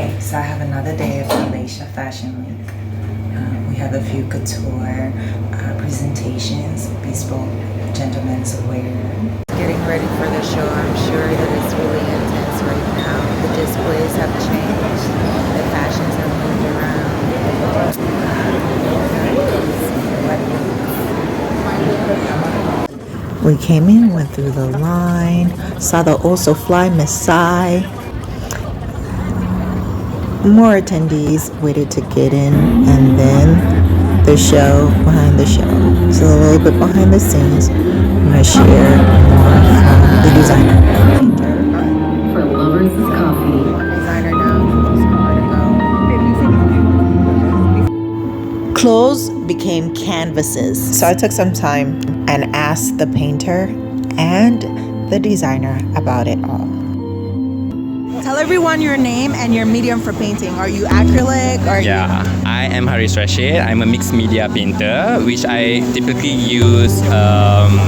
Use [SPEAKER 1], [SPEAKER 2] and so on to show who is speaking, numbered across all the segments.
[SPEAKER 1] Okay, so I have another day of Malaysia Fashion Week. We have a few couture presentations, bespoke gentlemen's wear. Getting ready for the show. I'm sure that it's really intense right now. The displays have changed. The fashions have moved around. We came in, went through the line, saw the Also Fly Masai. More attendees waited to get in, and then the show behind the show. So a little bit behind the scenes, I'm going to share more from the designer.
[SPEAKER 2] For Lovers is Coffee.
[SPEAKER 1] Designer now. Clothes became canvases. So I took some time and asked the painter and the designer about it all. Tell everyone your name and your medium for painting. Are you acrylic or
[SPEAKER 3] I am Haris Rashid. I'm a mixed media painter, which I typically use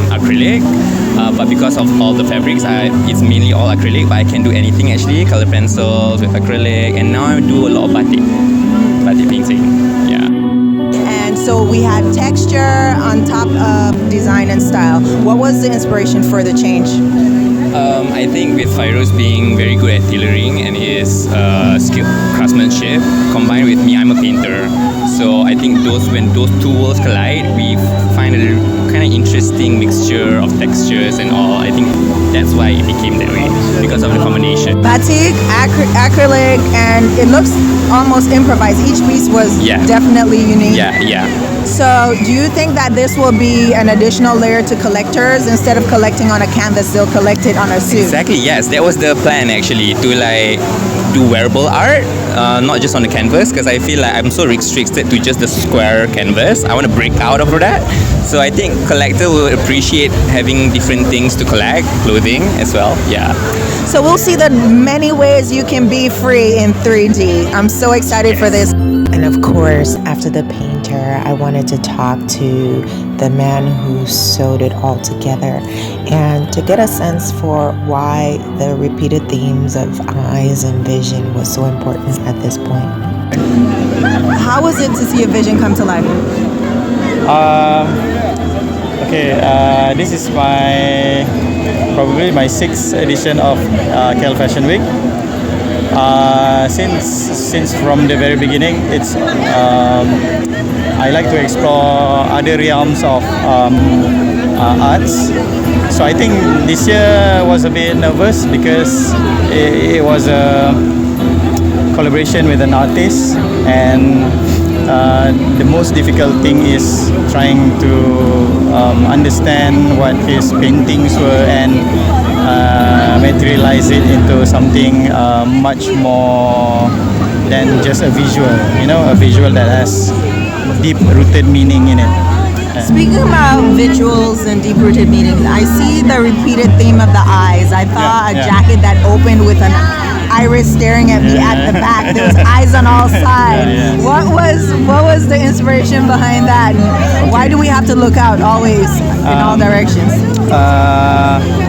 [SPEAKER 3] acrylic, but because of all the fabrics, it's mainly all acrylic, but I can do anything actually, color pencils with acrylic, and now I do a lot of batik painting.
[SPEAKER 1] And so we had texture on top of design and style. What was the inspiration for the change?
[SPEAKER 3] I think with Fairuz being very good at tailoring and his skilled craftsmanship, combined with me, I'm a painter. So I think when those two worlds collide, we find a kind of interesting mixture of textures and all. I think that's why it became that way, because of the combination.
[SPEAKER 1] Batik, acrylic, and it looks almost improvised. Each piece was definitely unique.
[SPEAKER 3] Yeah.
[SPEAKER 1] So do you think that this will be an additional layer to collectors? Instead of collecting on a canvas, they'll collect it on a suit?
[SPEAKER 3] Exactly, yes. That was the plan actually, to do wearable art, not just on the canvas, because I feel like I'm so restricted to just the square canvas. I want to break out of that. So I think collector will appreciate having different things to collect, clothing as well. Yeah.
[SPEAKER 1] So we'll see the many ways you can be free in 3D. I'm so excited for this. And of course, after the painter, I wanted to talk to the man who sewed it all together and to get a sense for why the repeated themes of eyes and vision was so important at this point. How was it to see a vision come to life?
[SPEAKER 4] This is probably my 6th edition of KL Fashion Week. Since from the very beginning, it's I like to explore other realms of arts. So I think this year was a bit nervous because it was a collaboration with an artist, and the most difficult thing is trying to understand what his paintings were and materialize it into something much more than just a visual, a visual that has deep-rooted meaning in it.
[SPEAKER 1] Speaking about visuals and deep-rooted meanings, I see the repeated theme of the eyes. I saw a jacket that opened with an iris staring at me at the back. There was eyes on all sides. What was the inspiration behind that? And why do we have to look out always in all directions?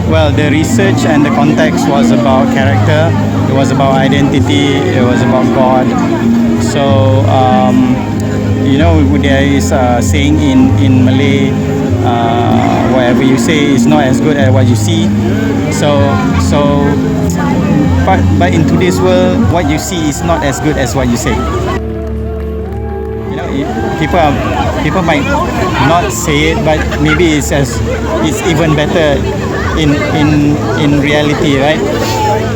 [SPEAKER 4] Well, the research and the context was about character. It was about identity. It was about God. So there is a saying in Malay, whatever you say is not as good as what you see. But in today's world, what you see is not as good as what you say. People might not say it, but maybe it's even better in reality, right?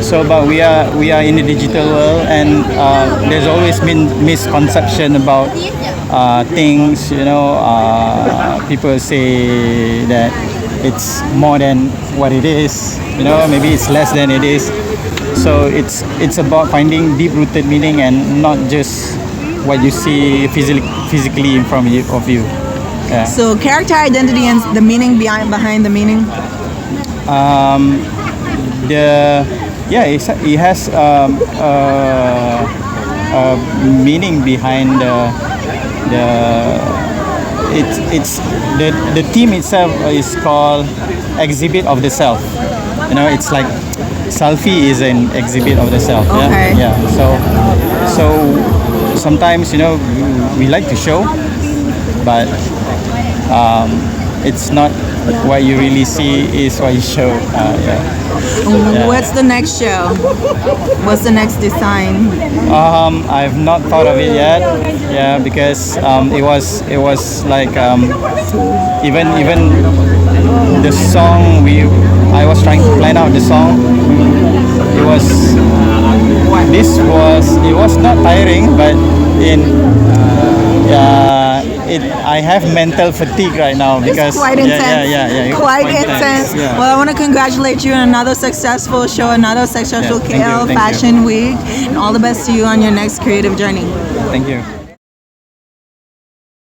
[SPEAKER 4] So, but we are in the digital world, and there's always been misconception about things. People say that it's more than what it is. Maybe it's less than it is. So it's about finding deep-rooted meaning and not just what you see physically in front of you. Yeah.
[SPEAKER 1] So character identity and the meaning behind the meaning.
[SPEAKER 4] It has meaning behind the theme itself is called exhibit of the self. It's like selfie is an exhibit of the self.
[SPEAKER 1] Okay.
[SPEAKER 4] So So sometimes, you know, we like to show, but it's not what you really see is what you show. Yeah.
[SPEAKER 5] What's the next show? What's the next design?
[SPEAKER 4] I've not thought of it yet. Yeah, because it was like even the song I was trying to plan out the song. It was not tiring, but I have mental fatigue right now because
[SPEAKER 5] It's quite intense.
[SPEAKER 4] Yeah,
[SPEAKER 5] Quite intense.
[SPEAKER 4] Yeah.
[SPEAKER 5] Well, I want to congratulate you on another successful show, another successful
[SPEAKER 4] Yeah, thank you,
[SPEAKER 5] KL
[SPEAKER 4] thank you.
[SPEAKER 5] Fashion Week, and all the best to you on your next creative journey.
[SPEAKER 4] Thank you.